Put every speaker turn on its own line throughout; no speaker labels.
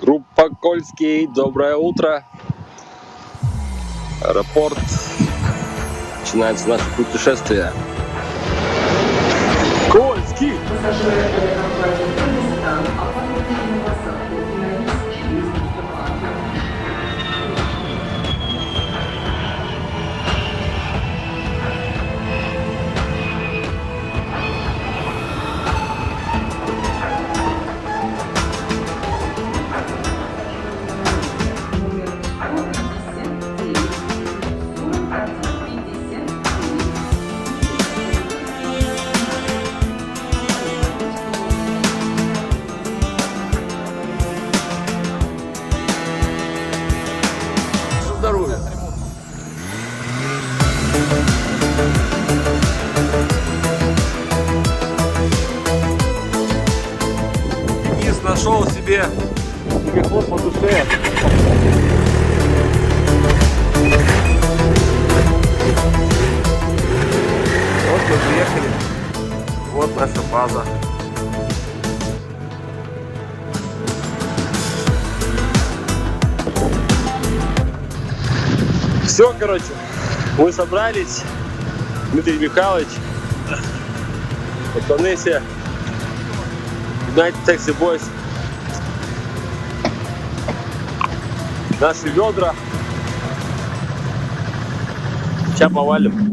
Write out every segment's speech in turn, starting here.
Группа Кольский, доброе утро. Аэропорт. Начинается наше путешествие. Кольский! Здоровья. Денис нашел себе переход по душе. Вот мы приехали. Вот наша база. Все, короче, мы собрались. Дмитрий Михайлович, пацаны все, United Taxi Boys, наши ведра. Сейчас повалим.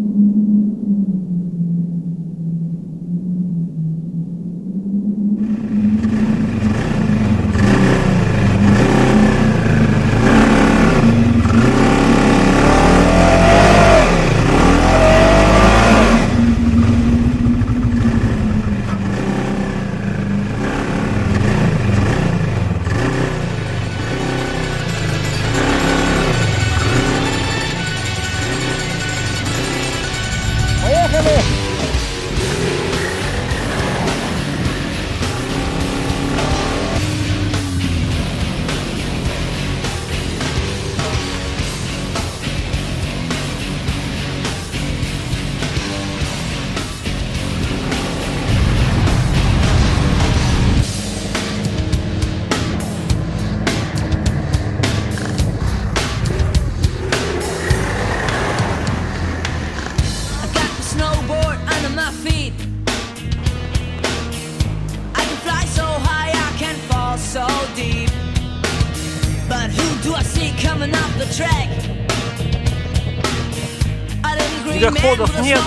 Снегоходов нет,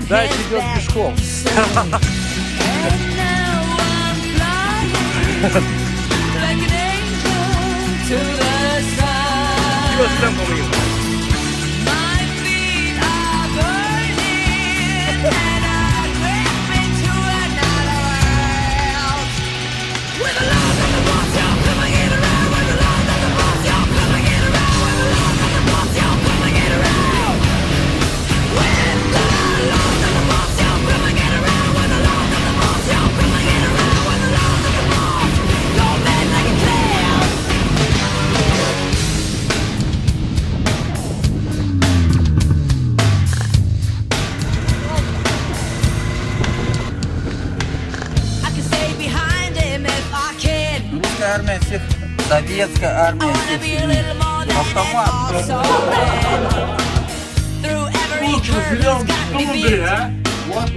дальше идет пешком.
Армия всех, советская армия всех, автомат.
Лучше живем в тундре, а? Вот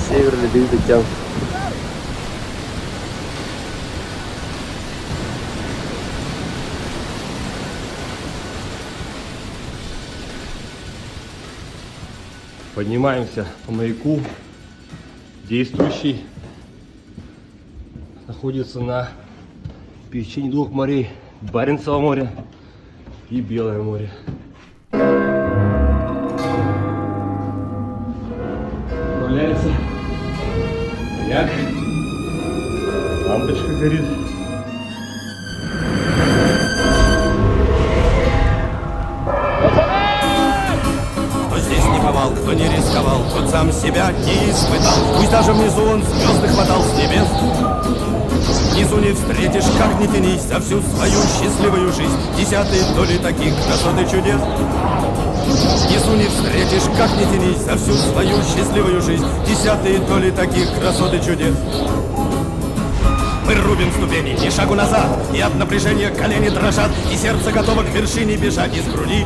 Север Ледовитый океан. Поднимаемся по маяку. Действующий. Находится на
пересечение двух морей, Баренцево море и Белое море. Появляется як, лампочка горит.
Кто здесь не бывал, кто не рисковал, тот сам себя не испытал. Пусть даже внизу он звезды хватал с небес. Внизу не встретишь, как ни тянись, за всю свою счастливую жизнь десятые доли таких красот и чудес. Внизу не встретишь, как ни тянись, за всю свою счастливую жизнь десятые доли таких красот и чудес. Мы рубим ступени, ни шагу назад, и от напряжения колени дрожат, и сердце готово к вершине бежать из груди.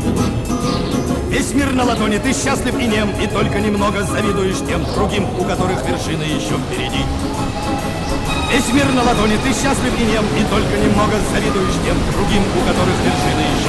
Весь мир на ладони, ты счастлив и нем, и только немного завидуешь тем другим, у которых вершина еще впереди. Весь мир на ладони, ты счастлив и нем, и только немного завидуешь тем другим, у которых вершина еще